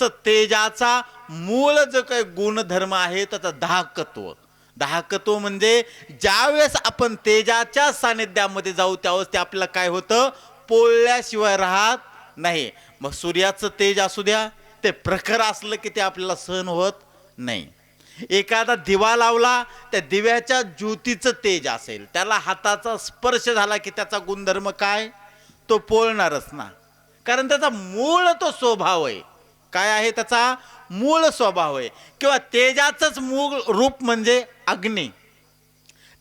तेजाचा मूळ जो काही गुणधर्म आहे त्याचा दाहकत्व. दाहकत्व म्हणजे ज्यावेळेस आपण तेजाच्या सानिध्यामध्ये जाऊ त्यावेळेस ते आपल्याला काय होतं, पोळल्याशिवाय राहत नाही. मग सूर्याचं तेज असू द्या, ते प्रखर असलं की ते आपल्याला सहन होत नाही. एखादा दिवा लावला, त्या दिव्याच्या ज्योतीचं तेज असेल, त्याला हाताचा स्पर्श झाला की त्याचा गुणधर्म काय, तो पोळणारच ना. कारण त्याचा मूळ तो स्वभाव आहे. काय आहे त्याचा मूळ स्वभाव आहे. किंवा तेजाचंच मूळ रूप म्हणजे अग्नी.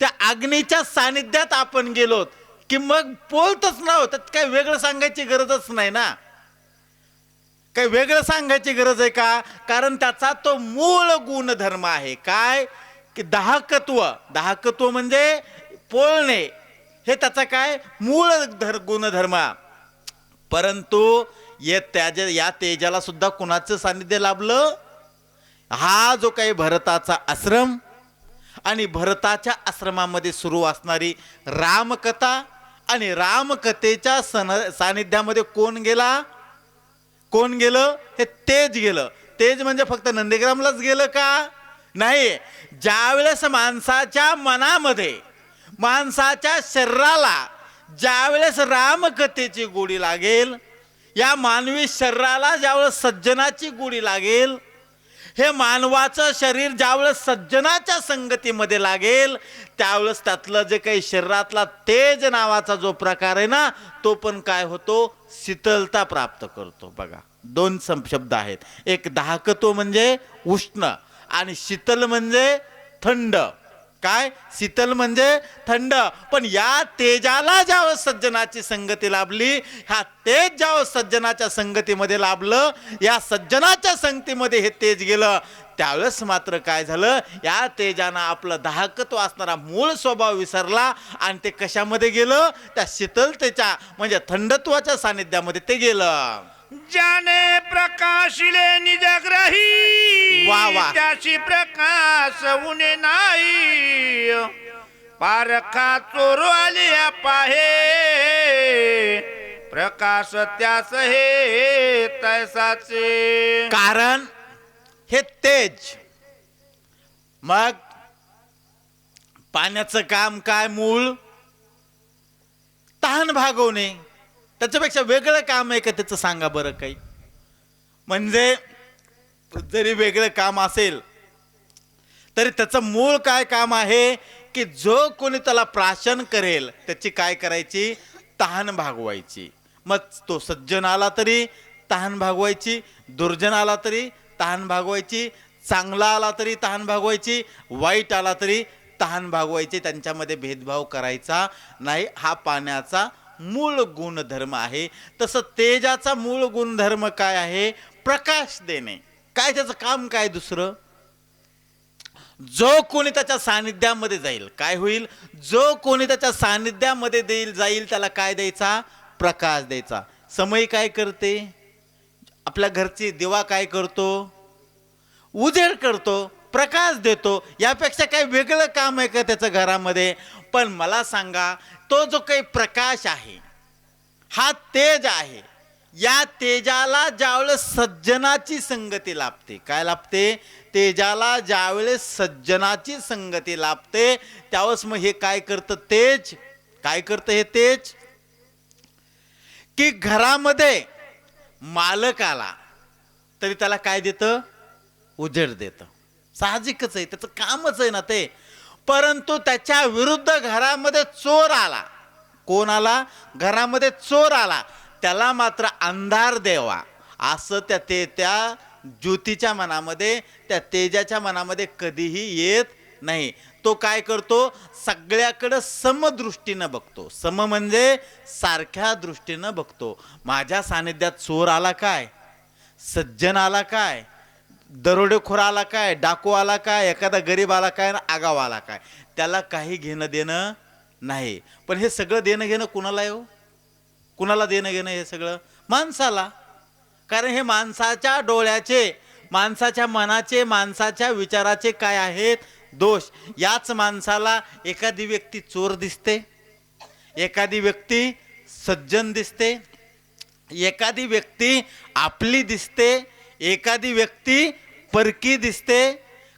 त्या अग्नीच्या सानिध्यात आपण गेलो की मग पोलतच ना, त्यात काही वेगळं सांगायची गरजच नाही ना. काही वेगळं सांगायची गरज आहे का? कारण त्याचा तो मूळ गुणधर्म आहे. काय की दाहकत्व. दाहकत्व म्हणजे पोळणे, हे त्याचा काय मूळ गुणधर्म. परंतु या तेजाला सुद्धा कुणाचं सानिध्य लाभलं? हा जो काही भरताचा आश्रम आणि भरताच्या आश्रमामध्ये सुरू असणारी रामकथा आणि रामकथेच्या सानिध्यामध्ये कोण गेला? कोण गेलं? हे तेज गेलं. तेज म्हणजे फक्त नंदीग्रामलाच गेलं का? नाही. ज्यावेळेस माणसाच्या मनामध्ये, माणसाच्या शरीराला ज्यावेळेस रामकथेची गोडी लागेल, या मानवी शरीराला ज्यावेळेस सज्जनाची गोडी लागेल, हे मानवाचं शरीर ज्यावेळेस सज्जनाच्या संगतीमध्ये लागेल, त्यावेळेस त्यातलं जे काही शरीरातला तेज नावाचा जो प्रकार आहे ना, तो पण काय होतो? शीतलता प्राप्त करतो. बघा, दोन शब्द आहेत. एक दाहकत्व म्हणजे उष्ण आणि शीतल म्हणजे थंड. काय? शीतल म्हणजे थंड. पण या तेजाला ज्यावेळेस सज्जनाची संगती लाभली, ह्या तेज ज्यावेळेस सज्जनाच्या संगतीमध्ये लाभलं, या सज्जनाच्या संगतीमध्ये हे तेज गेलं, त्यावेळेस मात्र काय झालं? या तेजानं आपलं दाहकत्व असणारा मूळ स्वभाव विसरला आणि ते कशामध्ये गेलं? त्या शीतलतेच्या म्हणजे थंडत्वाच्या सानिध्यामध्ये ते गेलं. ज्याने प्रकाशिले निजग्रही, वा वा. त्याशी प्रकाश उणे नाही. पारखा चोर आली पाहे, प्रकाश त्यास हे तैसाचे. कारण हे तेज. मग पाण्याचं काम काय? मूळ तहान भागवणे. त्याच्यापेक्षा वेगळं काम आहे का त्याचं? सांगा बरं काही. म्हणजे जरी वेगळं काम असेल तरी त्याचं मूळ काय काम आहे की जो कोणी त्याला प्राशन करेल त्याची काय करायची? तहान भागवायची. मग तो सज्जन आला तरी तहान भागवायची, दुर्जन आला तरी तहान भागवायची, चांगला आला तरी तहान भागवायची, वाईट आला तरी तहान भागवायची. त्यांच्यामध्ये भेदभाव करायचा नाही. हा पाण्याचा मूळ गुणधर्म आहे. तसं तेजाचा मूळ गुणधर्म काय आहे? प्रकाश देणे. काय त्याचं काम काय दुसरं? जो कोणी त्याच्या सानिध्यामध्ये जाईल काय होईल? जो कोणी त्याच्या सानिध्यामध्ये जाईल त्याला काय द्यायचा? प्रकाश द्यायचा. समय काय करते? आपल्या घरची दिवा काय करतो? उजेड करतो, प्रकाश देतो. यापेक्षा काही वेगळं काम आहे का त्याचं घरामध्ये? पण मला सांगा, तो जो काही प्रकाश आहे, हा तेज आहे. या तेजाला ज्यावेळेस सज्जनाची संगती लाभते, काय लाभते? तेजाला ज्यावेळेस सज्जनाची संगती लाभते त्यावेळेस मग हे काय करतं? तेज काय करतं? हे तेज की घरामध्ये मालक आला तरी त्याला काय देतं? उजेड देतं. साहजिकच आहे, त्याचं कामच आहे ना ते. परंतु त्याच्या विरुद्ध घरामध्ये चोर आला. कोण आला? घरामध्ये चोर आला, त्याला मात्र अंधार द्यावा असं त्या ज्योतीच्या मनामध्ये, त्या तेजाच्या मनामध्ये कधीही येत नाही. तो काय करतो? सगळ्याकडे समदृष्टीनं बघतो. सम म्हणजे सारख्या दृष्टीनं बघतो. माझ्या सानिध्यात चोर आला काय, सज्जन आला काय, दरोडेखोर आला काय, डाकू आला काय, एखादा गरीब आला काय, आगाव आला काय, त्याला काही घेणं देणं नाही. पण हे सगळं देणं घेणं कुणाला आहे हो? कुणाला देणं घेणं हे सगळं? माणसाला. कारण हे माणसाच्या डोळ्याचे, माणसाच्या मनाचे, माणसाच्या विचाराचे काय आहेत? दोष. याच माणसाला एखादी व्यक्ती चोर दिसते, एखादी व्यक्ती सज्जन दिसते, एखादी व्यक्ती आपली दिसते, एखादी व्यक्ती परकी दिसते,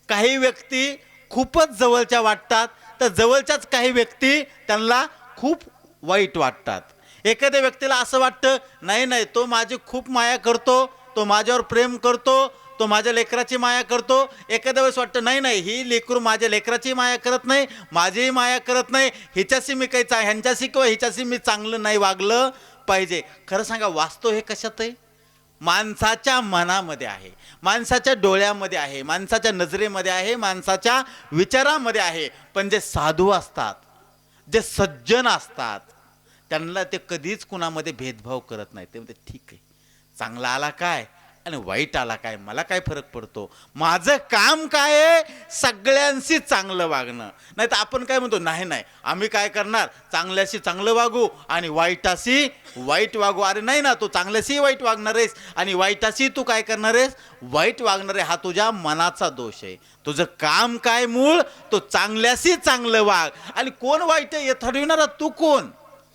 काही व्यक्ती खूपच जवळच्या वाटतात, तर जवळच्याच काही व्यक्ती त्यांना खूप वाईट वाटतात. एखाद्या व्यक्तीला असं वाटतं नाही नाही तो माझी खूप माया करतो, तो माझ्यावर प्रेम करतो, तो माझ्या लेकराची माया करतो. एखाद्या वेळेस वाटतं नाही नाही ही लेकरू माझ्या लेकराची माया करत नाही, माझीही माया करत नाही, हिच्याशी मी काही ह्यांच्याशी किंवा हिच्याशी मी चांगलं नाही वागलं पाहिजे. खरं सांगा वास्तव हे कशात आहे? माणसाच्या मनामध्ये आहे, माणसाच्या डोळ्यामध्ये आहे, माणसाच्या नजरेमध्ये आहे, माणसाच्या विचारामध्ये आहे. पण जे साधू असतात, जे सज्जन असतात, त्यांना ते कधीच कुणामध्ये भेदभाव करत नाही. ते म्हणते ठीक आहे, चांगला आला काय आणि वाईट आला काय, मला काय फरक पडतो, माझं काम काय आहे सगळ्यांशी चांगलं वागणं. नाही तर आपण काय म्हणतो, नाही नाही आम्ही काय करणार, चांगल्याशी चांगलं वागू आणि वाईटाशी वाईट वागू. अरे नाही ना, तू चांगल्याशी वाईट वागणार आहेस आणि वाईटाशी तू काय करणार आहेस, वाईट वागणार आहे. हा तुझ्या मनाचा दोष आहे. तुझं काम काय मूळ, तो चांगल्याशी चांगलं वाग. आणि कोण वाईट आहे हे ठरविणारा तू कोण?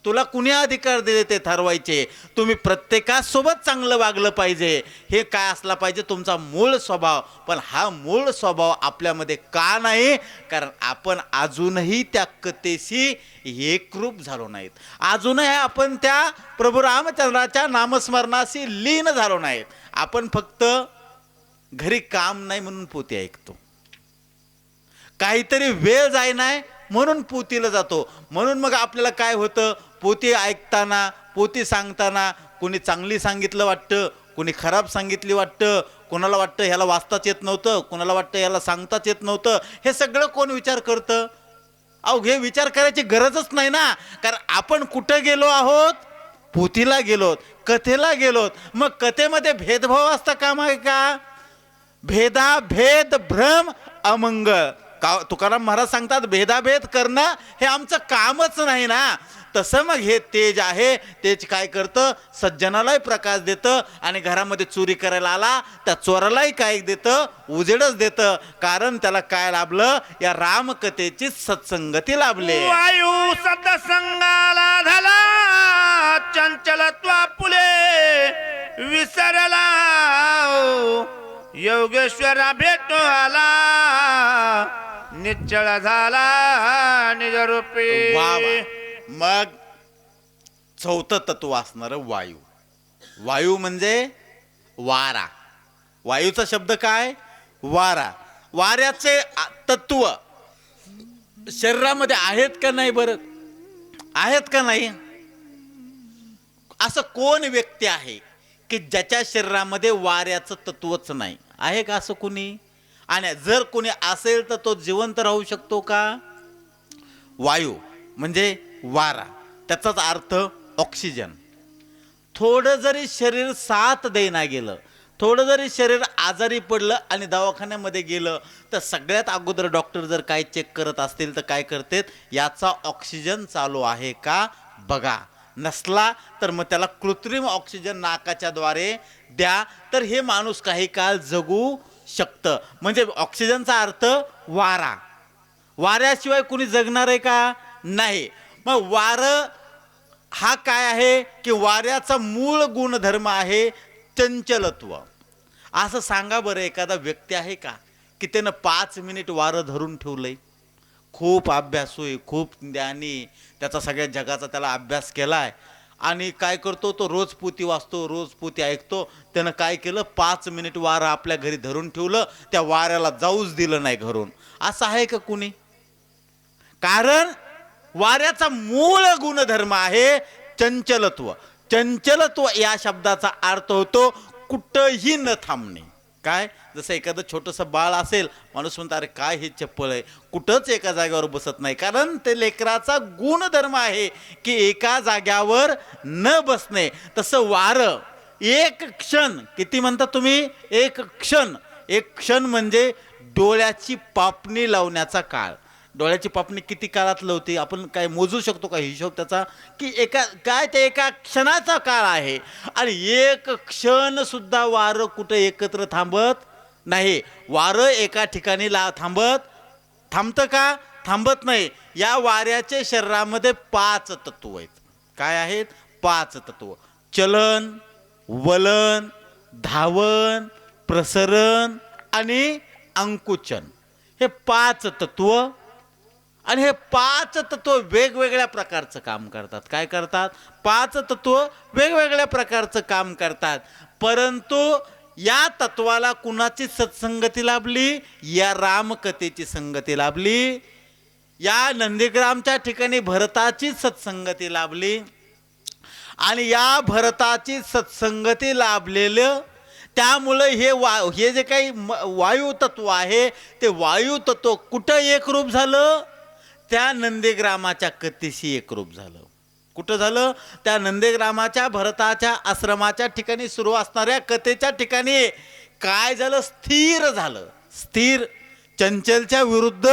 तुला कुणी अधिकार दिले ते ठरवायचे? तुम्ही प्रत्येकासोबत चांगलं वागलं पाहिजे, हे काय असला पाहिजे तुमचा मूळ स्वभाव. पण हा मूळ स्वभाव आपल्यामध्ये का नाही? कारण आपण अजूनही त्या कथेशी एकरूप झालो नाहीत, अजूनही आपण त्या प्रभू रामचंद्राच्या नामस्मरणाशी लीन झालो नाहीत. आपण फक्त घरी काम नाही म्हणून पोथी ऐकतो, काहीतरी वेळ जाय नाही म्हणून पोथीला जातो. म्हणून मग आपल्याला काय होतं, पोथी ऐकताना, पोथी सांगताना कोणी चांगली सांगितलं वाटतं, कोणी खराब सांगितली वाटतं, कोणाला वाटतं ह्याला वाचताच येत नव्हतं, कोणाला वाटतं ह्याला सांगताच येत नव्हतं. हे सगळं कोण विचार करतं? अहो हे विचार करायची गरजच नाही ना. कारण आपण कुठं गेलो आहोत, पोथीला गेलोत, कथेला गेलोत. मग कथेमध्ये भेदभाव असता कामा आहे का? भेदाभेद भ्रम अमंगळ. तुकाराम महाराज सांगतात भेदाभेद करणं हे आमचं कामच नाही ना. तसं मग हे तेज आहे, तेज काय करतं, सज्जनालाही प्रकाश देतं आणि घरामध्ये चोरी करायला आला त्या चोरालाही काय देतं, उजेडच देतं. कारण त्याला काय लाभलं, या रामकथेची सत्संगती लाभले. वायू सत्संगाला झाला, चंचलत्वा फुले विसरला, योगेश्वरा भेटो आला, निश्चळ झाला निजरूपी. वा वा. मग चौथं तत्व असणार वायू. वायू म्हणजे वारा. वायूचा शब्द काय? वारा. वाऱ्याचे तत्व शरीरामध्ये आहेत का नाही? बरं आहेत का नाही? असं कोण व्यक्ती आहे की ज्याच्या शरीरामध्ये वाऱ्याचं तत्वच नाही? आहे का असं कुणी? आणि जर कोणी असेल तर तो जिवंत राहू शकतो का? वायू म्हणजे वारा, त्याचाच अर्थ ऑक्सिजन. थोडं जरी शरीर साथ देना गेलं, थोडं जरी शरीर आजारी पडलं आणि दवाखान्यामध्ये गेलं, तर सगळ्यात अगोदर डॉक्टर जर काय चेक करत असतील तर काय करतात, याचा ऑक्सिजन चालू आहे का बघा. नसला तर मग त्याला कृत्रिम ऑक्सिजन नाकाच्या द्वारे द्या, तर हे माणूस काही काळ जगू शकतं. म्हणजे ऑक्सिजनचा अर्थ वारा. वाऱ्याशिवाय कुणी जगणार आहे का? नाही. मग वारं हा काय आहे की वाऱ्याचा मूळ गुणधर्म आहे चंचलत्व. असं सांगा बरं, एखादा व्यक्ती आहे का की त्यानं 5 मिनिट वारं धरून ठेवलंय? खूप अभ्यासू आहे, खूप ज्ञानी, त्याचा सगळ्या जगाचा त्याला अभ्यास केलाय आणि काय करतो तो, रोज पोथी वाचतो, रोज पोथी ऐकतो. त्यानं काय केलं, 5 मिनिट वारं आपल्या घरी धरून ठेवलं, त्या वाऱ्याला जाऊच दिलं नाही घरून. असं आहे का कुणी? कारण वाऱ्याचा मूळ गुणधर्म आहे चंचलत्व. चंचलत्व या शब्दाचा अर्थ होतो कुठंही न थांबणे. काय, जसं एखादं छोटंसं बाळ असेल, माणूस म्हणतो अरे काय हे चप्पल आहे, कुठंच एका जागेवर बसत नाही. कारण ते लेकराचा गुणधर्म आहे की एका जाग्यावर न बसणे. तसं वारं एक क्षण, किती म्हणता तुम्ही? एक क्षण. एक क्षण म्हणजे डोळ्याची पापणी लावण्याचा काळ. डोळ्याची पापणी किती काळात लावते आपण काय मोजू शकतो का हिशोब त्याचा? की एका क्षणाचा काळ आहे. आणि एक क्षण सुद्धा वारं कुठं एकत्र थांबत नाही. वारं एका ठिकाणी थांबतं का? थांबत नाही. या वाऱ्याच्या शरीरामध्ये 5 तत्व आहेत. काय आहेत? 5 तत्व. चलन, वलन, धावन, प्रसरण आणि अंकुचन हे 5 तत्व. आणि हे 5 तत्व वेगवेगळ्या प्रकारचं काम करतात. काय करतात? 5 तत्व वेगवेगळ्या प्रकारचं काम करतात. परंतु या तत्वाला कुणाची सत्संगती लाभली? या रामकथेची संगती लाभली. या नंदीग्रामच्या ठिकाणी भरताची सत्संगती लाभली. आणि या भरताची सत्संगती लाभलेलं त्यामुळे हे जे काही वायू तत्व आहे ते वायू तत्व कुठं एकरूप झालं? त्या नंदीग्रामाच्या कथेशी एकरूप झालं. कुठं झालं? त्या नंदीग्रामाच्या भरताच्या आश्रमाच्या ठिकाणी सुरू असणाऱ्या कथेच्या ठिकाणी काय झालं? स्थिर झालं. स्थिर, चंचलच्या विरुद्ध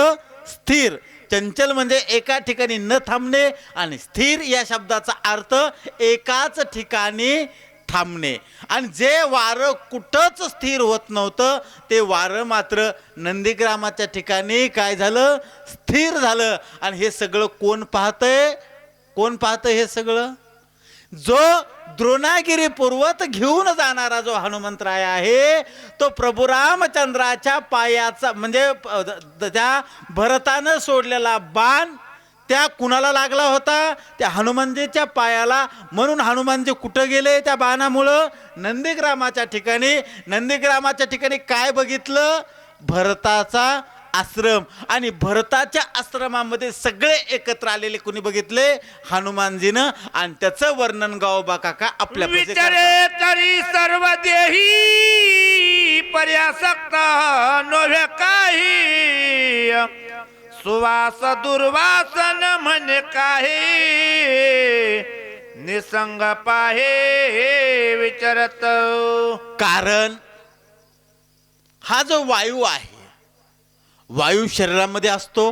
स्थिर. चंचल म्हणजे एका ठिकाणी न थांबणे आणि स्थिर या शब्दाचा अर्थ एकाच ठिकाणी थांबणे. आणि जे वारं कुठंच स्थिर होत नव्हतं ते वारं मात्र नंदीग्रामाच्या ठिकाणी काय झालं? स्थिर झालं. आणि हे सगळं कोण पाहतंय? कोण पाहतंय हे सगळं? जो द्रोणागिरी पर्वत घेऊन जाणारा जो हनुमंतराय आहे तो प्रभू रामचंद्राच्या पायाचा म्हणजे त्या भरतानं सोडलेला बाण त्या कुणाला लागला होता? त्या हनुमानजीच्या पायाला. म्हणून हनुमानजी कुठं गेले त्या बाणामुळं? नंदीग्रामाच्या ठिकाणी. नंदीग्रामाच्या ठिकाणी काय बघितलं? भरताचा आश्रम. आणि भरताच्या आश्रमामध्ये सगळे एकत्र आलेले कुणी बघितले? हनुमानजीनं. आणि त्याचं वर्णन गावोबा काका आपल्या विचारे तरी सर्व देही पर्यासक्त नव्हे काही सुवास दुर्वासन म्हणे काही निसंग पाहे विचारत. कारण हा जो वायू आहे वायू शरीरामध्ये असतो.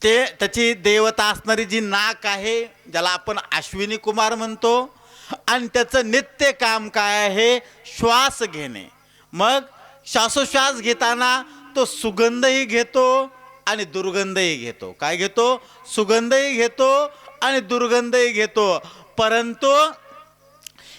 त्याची देवता असणारी जी नाक आहे ज्याला आपण अश्विनी कुमार म्हणतो. आणि त्याचं नित्य काम काय आहे? श्वास घेणे. मग श्वासोश्वास घेताना तो सुगंधही घेतो आणि दुर्गंधही घेतो. काय घेतो? सुगंधही घेतो आणि दुर्गंधही घेतो. परंतु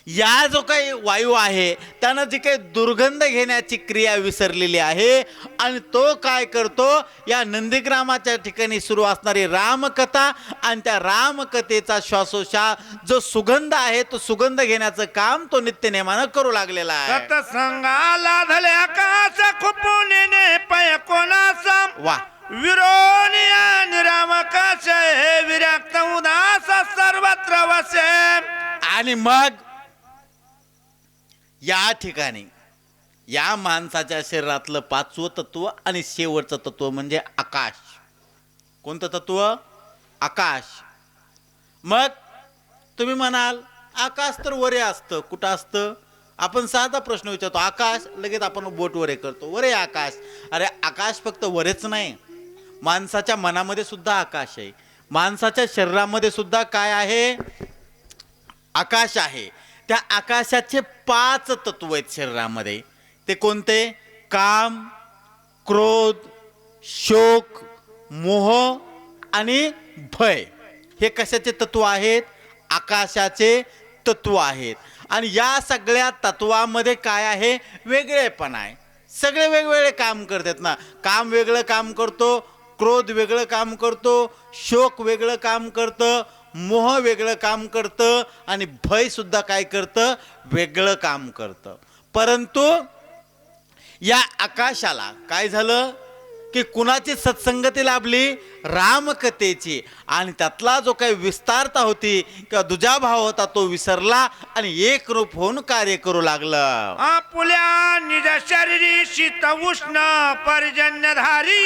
या जो काही वायू आहे त्यानं जी काही दुर्गंध घेण्याची क्रिया विसरलेली आहे. आणि तो काय करतो? या नंदीग्रामाच्या ठिकाणी सुरू असणारी रामकथा आणि त्या रामकथेचा श्वासोश्वास जो सुगंध आहे तो सुगंध घेण्याचं काम तो नित्यनेमानं करू लागलेला आहे. सत्संगाला धले आकाश खुपून पय कोणाचा वा. विरोनिया रामकाश विरक्त उदास सर्वत्र वसे. आणि मग या ठिकाणी या माणसाच्या शरीरातलं 5वं तत्व आणि शेवटचं तत्व म्हणजे आकाश. कोणतं तत्व? आकाश. मग तुम्ही म्हणाल आकाश तर वरे असतं. कुठं असतं? आपण साधा प्रश्न विचारतो आकाश, लगेच आपण बोट वरे करतो. वरे आकाश. अरे आकाश फक्त वरेच नाही, माणसाच्या मनामध्ये सुद्धा आकाश आहे. माणसाच्या शरीरामध्ये सुद्धा काय आहे? आकाश आहे. त्या आकाशाचे 5 तत्व आहेत शरीरामध्ये. ते कोणते? काम, क्रोध, शोक, मोह आणि भय. हे कशाचे तत्व आहेत? आकाशाचे तत्व आहेत. आणि या सगळ्या तत्वामध्ये काय आहे? वेगळेपण आहे. सगळे वेगवेगळे काम करतात ना. काम वेगळं काम करतो, क्रोध वेगळं काम करतो, शोक वेगळं काम करतं, मोह वेगळं काम करतं आणि भय सुद्धा काय करतं? वेगळं काम करतं. परंतु या आकाशाला काय झालं की कुणाची सत्संगती लाभली? रामकथेची. आणि त्यातला जो काही विस्तारता होती किंवा दुजाभाव होता तो विसरला आणि एक रूप होऊन कार्य करू लागलं. आपुल्या निज शरीरी शीत उष्ण पर्जन्यधारी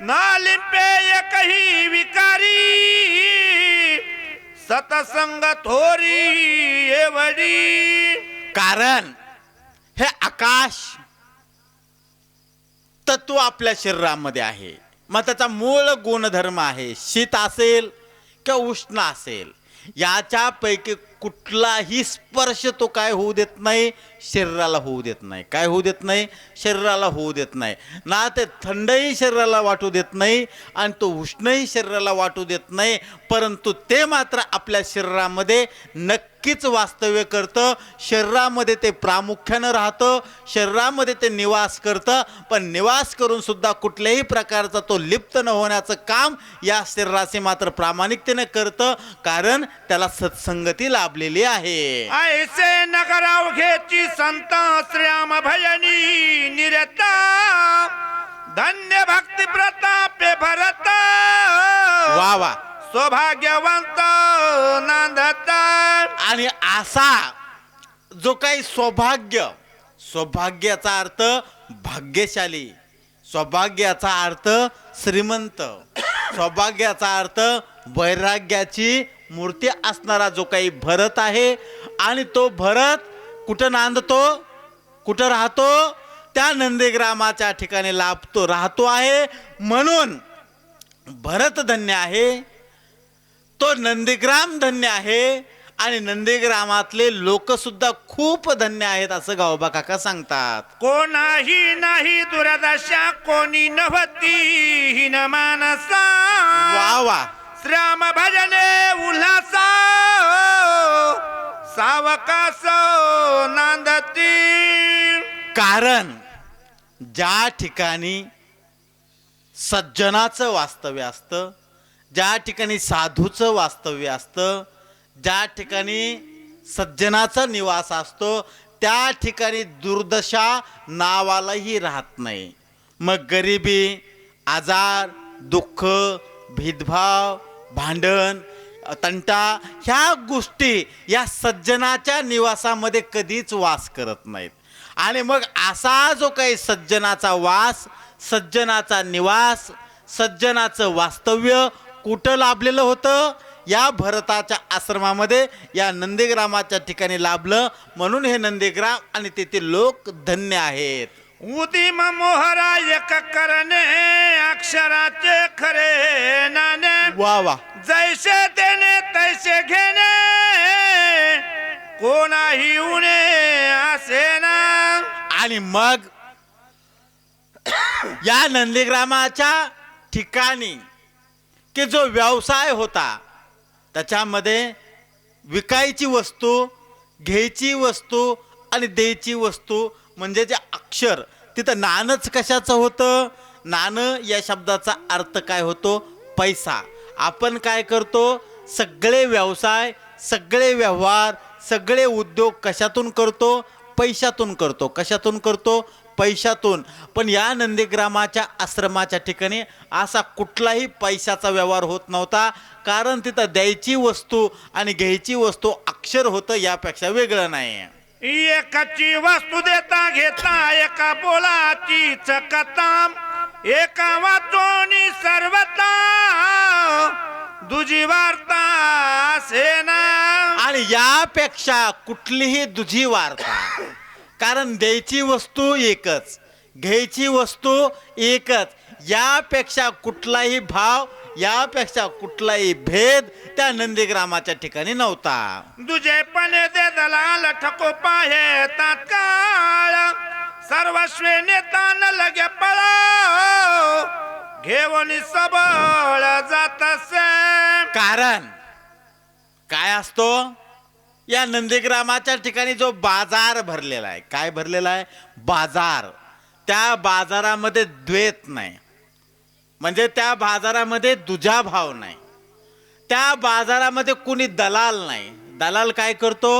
नालिंपे एकही विकारी सतसंग थोरी एवढी. कारण हे आकाश तत्व आपल्या शरीरामध्ये आहे. मग त्याचा मूळ गुणधर्म आहे शीत असेल किंवा उष्ण असेल. याच्यापैकी कुठलाही स्पर्श तो काय होऊ देत नाही? शरीराला होऊ देत नाही. काय होऊ देत नाही? शरीराला होऊ देत नाही. ना ते थंडही शरीराला वाटू देत नाही आणि तो उष्णही शरीराला वाटू देत नाही. परंतु ते मात्र आपल्या शरीरामध्ये नक्की नक्कीच वास्तव्य करतं. शरीरामध्ये ते प्रामुख्यानं राहतं, शरीरामध्ये ते निवास करतं, पण निवास करून सुद्धा कुठल्याही प्रकारचा तो लिप्त न होण्याचं काम या शरीराचे मात्र प्रामाणिकतेने करतं, कारण त्याला सत्संगती लाभलेली आहे. ऐसे नगराव घेची संत श्याम भजनी निरता धन्य भक्ती प्रतापे भरत वा वा. सौभाग्यवंत नांदता. आणि असा जो काही सौभाग्य, सौभाग्याचा अर्थ भाग्यशाली, सौभाग्याचा अर्थ श्रीमंत, सौभाग्याचा अर्थ वैराग्याची मूर्ती असणारा जो काही भरत आहे, आणि तो भरत कुठं नांदतो, कुठं राहतो, त्या नंदीग्रामाच्या ठिकाणी लाभतो, राहतो आहे. म्हणून भरत धन्य आहे, तो नंदीग्राम धन्य आहे, आणि नंदीग्रामातले लोक सुद्धा खूप धन्य आहेत असं गावोबा काका सांगतात. कोणाही नाही दुर्दशा कोणी नव्हती हिन मानसा. वा वा. श्याम भजने उल्हासा सावकास नांदती. कारण ज्या ठिकाणी सज्जनाचं वास्तव्य असतं, ज्या ठिकाणी साधूचं वास्तव्य असतं, ज्या ठिकाणी सज्जनाचा निवास असतो, त्या ठिकाणी दुर्दशा नावालाही राहत नाही. मग गरिबी, आजार, दुःख, भेदभाव, भांडण, तंटा, ह्या गोष्टी या सज्जनाच्या निवासामध्ये कधीच वास करत नाहीत. आणि मग असा जो काही सज्जनाचा वास, सज्जनाचा निवास, सज्जनाचं वास्तव्य कुठं लाभलेलं होतं? या भरताच्या आश्रमामध्ये, या नंदीग्रामाच्या ठिकाणी लाभलं. म्हणून हे नंदीग्राम आणि तेथील लोक धन्य आहेत. उदिम मोहरा एक करणे अक्षराचे खरे नाणे. वा वा. जैसे देणे तैसे घेणे कोणाही उणे असे ना. आणि मग या नंदीग्रामाच्या ठिकाणी की जो व्यवसाय होता, त्याच्यामध्ये विकायची वस्तू, घ्यायची वस्तू आणि द्यायची वस्तू, म्हणजे जे अक्षर, तिथं नाणंच कशाचं होतं? नाणं या शब्दाचा अर्थ काय होतो? पैसा. आपण काय करतो? सगळे व्यवसाय, सगळे व्यवहार, सगळे उद्योग कशातून करतो? पैशातून करतो. कशातून करतो? पैशातून. पण या नंदीग्रामाच्या आश्रमाच्या ठिकाणी असा कुठलाही पैशाचा व्यवहार होत नव्हता, कारण तिथं द्यायची वस्तू आणि घ्यायची वस्तू अक्षर होतं, यापेक्षा वेगळं नाही. एकाची वस्तू देता घेता एका बोलाची चकताम. एका वाचोनी सर्वता दुजी वार्ता सेना. आणि यापेक्षा कुठलीही दुजी वार्ता, कारण द्यायची वस्तू एकच, घ्यायची वस्तू एकच, यापेक्षा कुठलाही भाव, यापेक्षा कुठलाही भेद त्या नंदीग्रामाच्या ठिकाणी नव्हता. दुजेपणे दे दलाल ठको पाहे तात्काळ. सर्वस्वे नेता न लगे पळो घेऊन सबळ जात असे. कारण काय असतो? या नंदीग्रामाच्या ठिकाणी जो बाजार भरलेला आहे, काय भरलेला आहे? बाजार. त्या बाजारामध्ये द्वैत नाही, म्हणजे त्या बाजारामध्ये दुजा भाव नाही, त्या बाजारामध्ये कुणी दलाल नाही. दलाल काय करतो?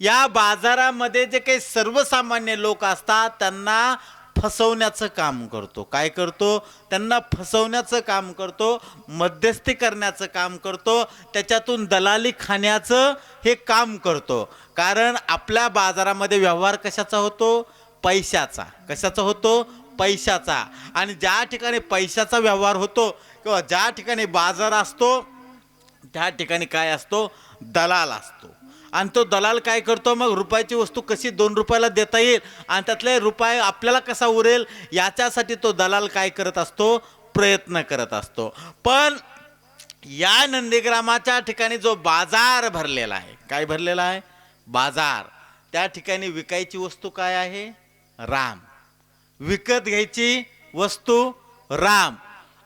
या बाजारामध्ये जे काही सर्वसामान्य लोक असतात त्यांना फसवण्याचं काम करतो. काय करतो? त्यांना फसवण्याचं काम करतो, मध्यस्थी करण्याचं काम करतो, त्याच्यातून दलाली खाण्याचं हे काम करतो. कारण आपल्या बाजारामध्ये व्यवहार कशाचा होतो? पैशाचा. कशाचा होतो? पैशाचा. आणि ज्या ठिकाणी पैशाचा व्यवहार होतो किंवा ज्या ठिकाणी बाजार असतो त्या ठिकाणी काय असतो? दलाल असतो. आणि तो दलाल काय करतो? मग रुपयाची वस्तू कशी 2 रुपयाला देता येईल आणि त्यातले रुपये आपल्याला कसा उरेल याच्यासाठी तो दलाल काय करत असतो? प्रयत्न करत असतो. पण या नंदीग्रामाच्या ठिकाणी जो बाजार भरलेला आहे, काय भरलेला आहे? बाजार. त्या ठिकाणी विकायची वस्तू काय आहे? राम. विकत घ्यायची वस्तू राम.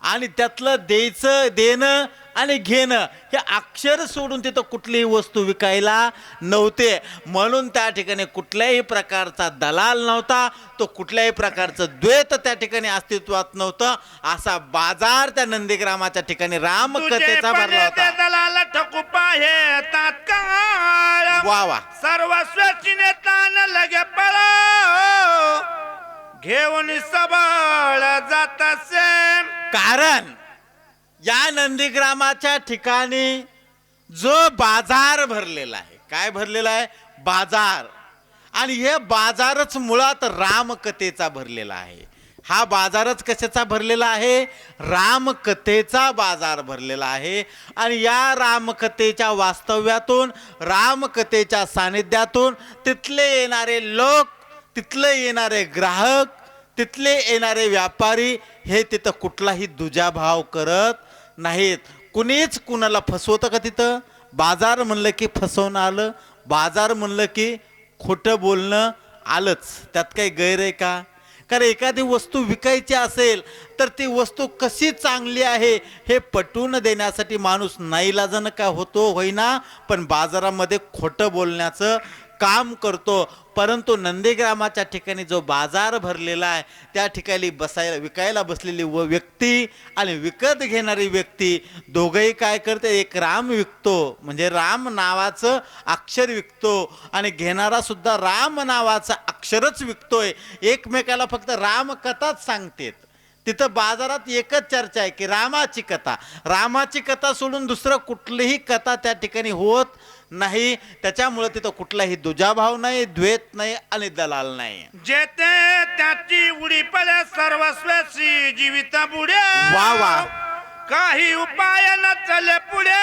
आणि त्यातलं द्यायचं, देणं आणि घेणं हे अक्षर सोडून तिथं कुठलीही वस्तू विकायला नव्हते. म्हणून त्या ठिकाणी कुठल्याही प्रकारचा दलाल नव्हता, तो कुठल्याही प्रकारचं द्वैत त्या ठिकाणी अस्तित्वात नव्हतं. असा बाजार त्या नंदीग्रामाच्या ठिकाणी रामकथेचा भरला होता. दलाल ठकू पाहे तात्काळ वा वा. सर्वस्वाची नेतान लगे पळो घेऊन सबळ जात असे. कारण या नंदीग्रामाच्या ठिकाणी जो बाजार भरलेला आहे, काय भरलेला आहे? बाजार. आणि हे बाजारच मुळात रामकथेचा भरलेला आहे. हा बाजारच कशाचा भरलेला आहे? रामकथेचा बाजार भरलेला आहे. आणि या रामकथेच्या वास्तव्यातून, रामकथेच्या सानिध्यातून तिथले येणारे लोक, तिथले येणारे ग्राहक, तिथले येणारे व्यापारी हे तिथं कुठलाही दुजाभाव करत नाहीत. कुणीच कुणाला फसवतं का तिथं? बाजार म्हणलं की फसवणं आलं, बाजार म्हणलं की खोटं बोलणं आलंच. त्यात काही गैर आहे का? कारण एखादी वस्तू विकायची असेल तर ती वस्तू कशी चांगली आहे हे पटवून देण्यासाठी माणूस नाईलाजानं का होतो होईना, पण बाजारामध्ये खोटं बोलण्याचं काम करतो. परंतु नंदीग्रामाच्या ठिकाणी जो बाजार भरलेला आहे त्या ठिकाणी विकायला बसलेली व्यक्ती आणि विकत घेणारी व्यक्ती दोघंही काय करते? एक राम विकतो म्हणजे राम नावाचं अक्षर विकतो आणि घेणारा सुद्धा राम नावाचं अक्षरच विकतोय. एकमेकाला फक्त रामकथाच सांगतेत. तिथं बाजारात एकच चर्चा आहे की रामाची कथा. रामाची कथा सोडून दुसरं कुठलीही कथा त्या ठिकाणी होत नाही. त्याच्यामुळे तिथं कुठलाही दुजाभाव नाही, द्वैत नाही आणि दलाल नाही. जेते त्याची उडी पडे सर्वस्वाची जीवित बुडे. वा वा. काही उपाय न चले पुढे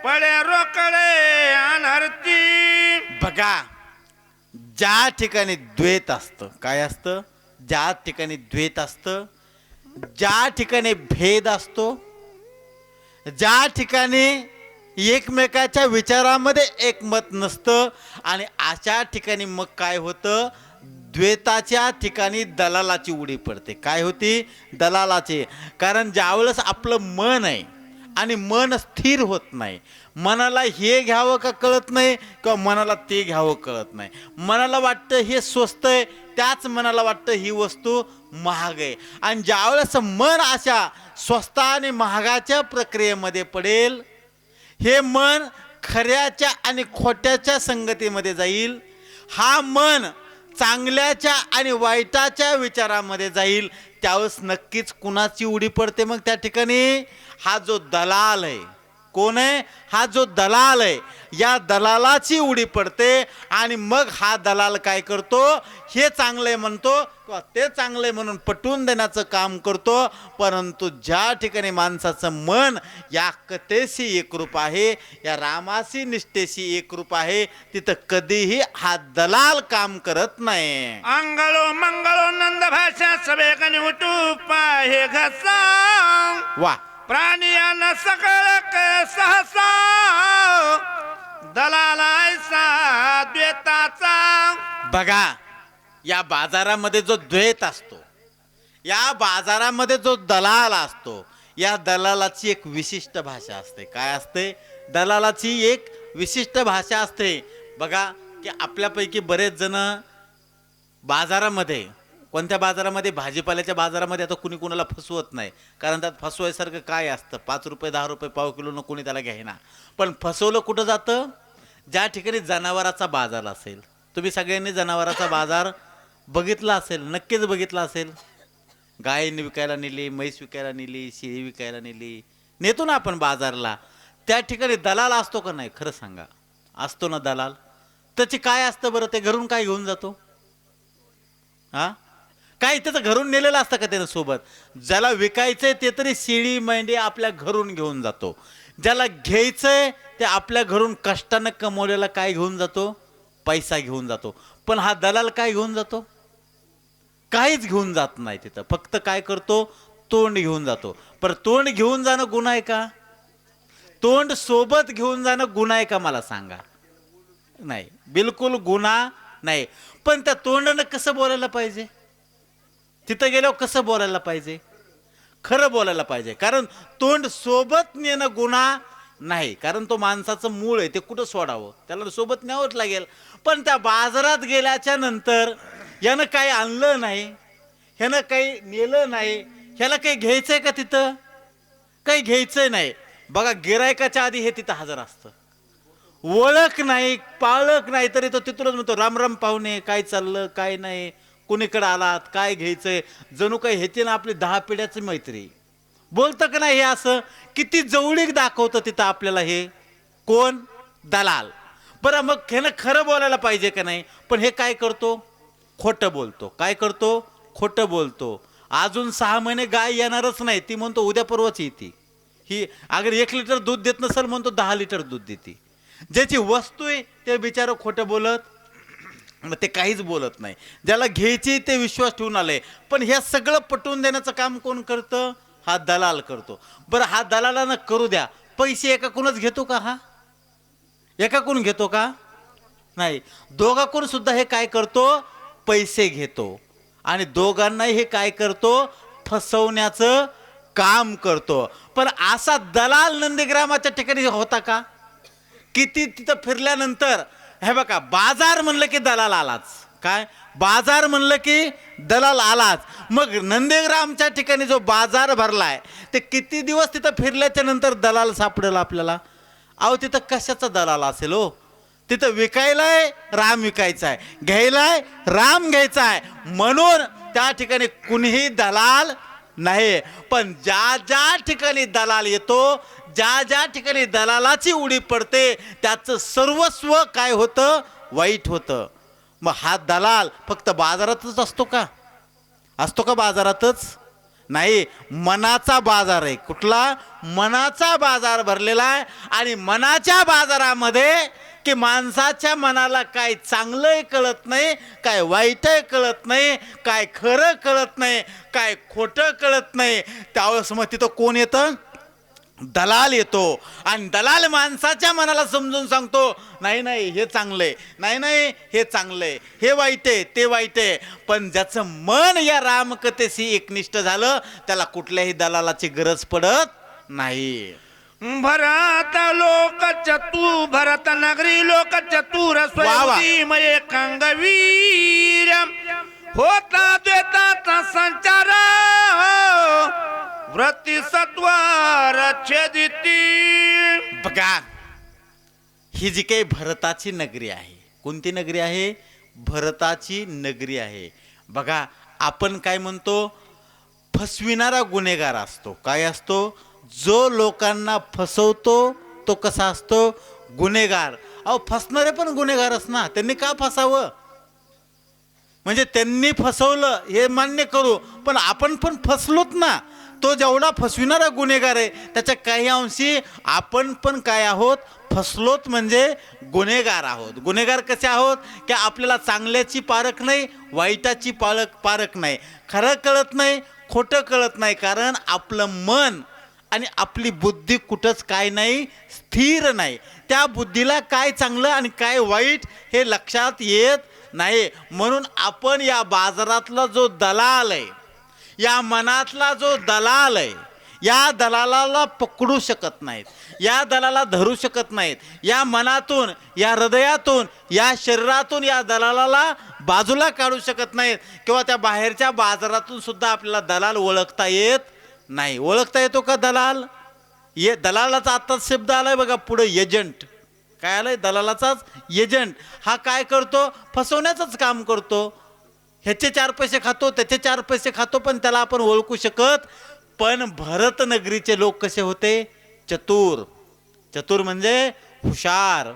पडे रोकडे अनर्थी. बघा, ज्या ठिकाणी द्वैत असतं, काय असतं? ज्या ठिकाणी द्वैत असतं, ज्या ठिकाणी भेद असतो, ज्या ठिकाणी एकमेकाच्या विचारामध्ये एकमत नसतं, आणि अशा ठिकाणी मग काय होतं? द्वैताच्या ठिकाणी दलालाची उडी पडते. काय होती? दलालाची. कारण ज्यावेळेस आपलं मन आहे आणि मन स्थिर होत नाही, मनाला हे घ्यावं का कळत नाही किंवा मनाला ते घ्यावं कळत नाही. मनाला वाटतं हे स्वस्त आहे, त्याच मनाला वाटतं ही वस्तू महाग आहे. आणि ज्यावेळेस मन अशा स्वस्त आणि महागाच्या प्रक्रियेमध्ये पडेल, हे मन खऱ्याच्या आणि खोट्याच्या संगतीमध्ये जाईल, हा मन चांगल्याच्या आणि वाईटाच्या विचारामध्ये जाईल, त्यावेळेस नक्कीच कुणाची उडी पडते? मग त्या ठिकाणी हा जो दलाल आहे, कोण आहे? हा जो दलाल आहे, या दलालाची उडी पडते. आणि मग हा दलाल काय करतो? हे चांगले म्हणतो किंवा ते चांगले म्हणून पटवून देण्याचं काम करतो. परंतु ज्या ठिकाणी माणसाचं मन या कथेशी एकरूप आहे, या रामाशी निष्ठेशी एकरूप आहे, तिथं कधीही हा दलाल काम करत नाही. अंगलो मंगलो नंद भाषा सभे कनी उठू पाहे घसा. वा. प्राणियान सकळ सहसा दलालायसा द्वैताचा. बघा, या बाजारामध्ये जो द्वैत असतो, या बाजारामध्ये जो दलाल असतो, या दलालाची एक विशिष्ट भाषा असते. काय असते? दलालाची एक विशिष्ट भाषा असते. बघा की आपल्यापैकी बरेच जण बाजारामध्ये, कोणत्या बाजारामध्ये? भाजीपाल्याच्या बाजारामध्ये. आता कुणी कुणाला फसवत नाही, कारण त्यात फसवायसारखं काय असतं? 5 रुपये 10 रुपये पाव किलोनं कोणी त्याला घ्यायना. पण फसवलं कुठं जातं? ज्या ठिकाणी जनावराचा बाजार असेल. तुम्ही सगळ्यांनी जनावराचा बाजार बघितला असेल, नक्कीच बघितला असेल. गाय विकायला नेली, म्हैस विकायला नेली, शेळी विकायला नेली, नेतो ना आपण बाजारला. त्या ठिकाणी दलाल असतो का नाही? खरं सांगा, असतो ना दलाल? त्याची काय असतं बरं? ते घरून काय घेऊन जातो? हा, काय त्याचं घरून नेलेलं असतं का त्यानं सोबत? ज्याला विकायचंय ते तरी शेळी मेंढी आपल्या घरून घेऊन जातो. ज्याला घ्यायचंय ते आपल्या घरून कष्टानं कमवलेला काय घेऊन जातो? पैसा घेऊन जातो. पण हा दलाल काय घेऊन जातो? काहीच घेऊन जात नाही. तिथं फक्त काय करतो? तोंड घेऊन जातो. पण तोंड घेऊन जाणं गुन्हा आहे का? तोंड सोबत घेऊन जाणं गुन्हा आहे का? मला सांगा. नाही, बिलकुल गुन्हा नाही. पण त्या तोंडानं कसं बोलायला पाहिजे? तिथं गेल्यावर कसं बोलायला पाहिजे? खरं बोलायला पाहिजे. कारण तोंड सोबत नेणं गुन्हा नाही, कारण तो माणसाचं मूळ आहे, ते कुठं सोडावं, त्याला सोबत न्यावंच लागेल. पण त्या बाजारात गेल्याच्या नंतर यानं काही आणलं नाही, ह्यानं काही नेलं नाही, ह्याला काही घ्यायचंय का तिथं? काही घ्यायचंय नाही. बघा गिरायकाच्या आधी हे तिथं हजर असतं. ओळख नाही, पाळख नाही, तरी तो तिथूनच म्हणतो राम राम पाहुणे, काय चाललं, काय नाही, कुणीकडे आलात, काय घ्यायचंय. जणू काही ह्याची ना आपली 10 पिढ्याची मैत्री. बोलतं का नाही हे असं? किती जवळीक दाखवतं तिथं आपल्याला हे कोण? दलाल. बरं मग ह्यानं खरं बोलायला पाहिजे का नाही? पण हे काय करतो? खोटं बोलतो. काय करतो? खोटं बोलतो. अजून 6 महिने गाय येणारच नाही, ती म्हणतो उद्या परवाच येते. ही अगर 1 लिटर दूध देत नसेल म्हणतो 10 लिटर दूध देते. ज्याची वस्तू आहे ते बिचारं खोटं बोलत, मग ते काहीच बोलत नाही. ज्याला घ्यायची ते विश्वास ठेवून आले. पण हे सगळं पटवून देण्याचं काम कोण करतं? हा दलाल करतो. बरं हा दलालानं करू द्या, पैसे एकाकडूनच घेतो का? हा एकाकडून घेतो का? नाही. दोघाकडून सुद्धा हे काय करतो? पैसे घेतो. आणि दोघांनाही हे काय करतो? फसवण्याचं काम करतो. पण असा दलाल नंदीग्रामाच्या ठिकाणी होता का? किती तिथं फिरल्यानंतर हे बघा, बाजार म्हणलं की दलाल आलाच. काय बाजार म्हणलं की दलाल आलाच. मग नंदीग्रामच्या ठिकाणी जो बाजार भरलाय ते किती दिवस तिथं फिरल्याच्या नंतर दलाल सापडेल आपल्याला? अहो तिथं कशाचा दलाल असेल हो? तिथं विकायलाय राम विकायचा आहे, घ्यायलाय राम घ्यायचा आहे, म्हणून त्या ठिकाणी कुणीही दलाल नाही. पण ज्या ज्या ठिकाणी दलाल येतो, ज्या ज्या ठिकाणी दलालाची उडी पडते, त्याचं सर्वस्व काय होतं? वाईट होतं. मग हा दलाल फक्त बाजारातच असतो का? असतो का बाजारातच? नाही. मनाचा बाजार आहे. कुठला? मनाचा बाजार भरलेला आहे. आणि मनाच्या बाजारामध्ये की माणसाच्या मनाला काय चांगलंही कळत नाही, काय वाईटही कळत नाही, काय खरं कळत नाही, काय खोटं कळत नाही. त्यावेळेस मग तिथं कोण येतं? दलाल येतो. आणि दलाल माणसाच्या मनाला समजून सांगतो, नाही नाही हे चांगलंय, नाही नाही हे चांगलंय, हे वाईट आहे, ते वाईट आहे. पण ज्याचं मन या रामकथेशी एकनिष्ठ झालं, त्याला कुठल्याही दलालाची गरज पडत नाही. भरत लोक चतुर, भरत नगरी लोक चतुर, स्वयंमय कंगवीर, होता द्वेताचा संचार, वृत्ती सत्वर छेदिती. बघा ही जी काही भरताची नगरी आहे, कोणती नगरी आहे? भरताची नगरी आहे. बघा आपण काय म्हणतो? फसविणारा गुन्हेगार असतो. काय असतो? जो लोकांना फसवतो तो कसा असतो? गुन्हेगार. अहो फसणारे पण गुन्हेगारच ना, त्यांनी का फसावं? म्हणजे त्यांनी फसवलं हे मान्य करू, पण आपण पण फसलोत ना. तो जेवढा फसविणारा गुन्हेगार आहे, त्याच्या काही अंशी आपण पण काय आहोत? फसलोत, म्हणजे गुन्हेगार आहोत. गुन्हेगार कसे आहोत? की आपल्याला चांगल्याची पारख नाही, वाईटाची पारख नाही, खरं कळत नाही, खोटं कळत नाही. कारण आपलं मन आणि आपली बुद्धी कुठंच काय नाही, स्थिर नाही. त्या बुद्धीला काय चांगलं आणि काय वाईट हे लक्षात येत नाही. म्हणून आपण या बाजारातला जो दलाल आहे, या मनातला जो दलाल आहे, या दलालाला पकडू शकत नाहीत, या दलाला धरू शकत नाहीत. या मनातून, या हृदयातून, या शरीरातून या दलालाला बाजूला काढू शकत नाहीत. किंवा त्या बाहेरच्या बाजारातून सुद्धा आपल्याला दलाल ओळखता येत नाही. ओळखता येतो का दलाल? दलालाचा आत्ताच शब्द आलाय बघा पुढे, एजंट. काय आलंय? दलालाचाच एजंट. हा काय करतो? फसवण्याचंच काम करतो. ह्याचे 4 पैसे खातो, त्याचे 4 पैसे खातो, पण त्याला आपण ओळखू शकत. पण भरत नगरीचे लोक कसे होते? चतुर. चतुर म्हणजे हुशार,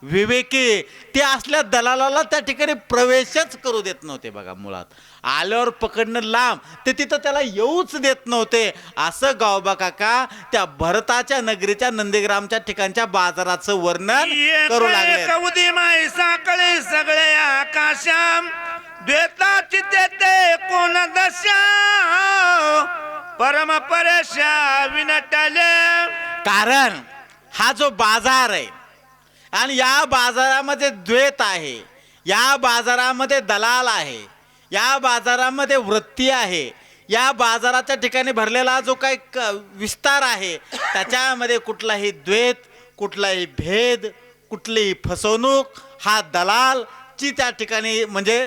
विवेकी. ते असल्या दलालाला त्या ठिकाणी प्रवेशच करू देत नव्हते. बघा मुळात आल्यावर पकडणं लांब, ते तिथं त्याला येऊच देत नव्हते. असं गावबा काका त्या भरताच्या नगरीच्या नंदीग्रामच्या ठिकाणच्या बाजाराचं वर्णन करू लागले. कवदी माई साकळे सगळे आकाशाम, द्वेताची देते कोण दशा, परम परेशा विनटले. कारण हा जो बाजार आहे आणि या बाजारामध्ये द्वैत आहे, या बाजारामध्ये दलाल आहे, या बाजारामध्ये वृत्ती आहे, या बाजाराच्या ठिकाणी भरलेला जो काही विस्तार आहे त्याच्यामध्ये कुठलाही द्वेष, कुठलाही भेद, कुठलीही फसवणूक, हा दलाल ची त्या ठिकाणी म्हणजे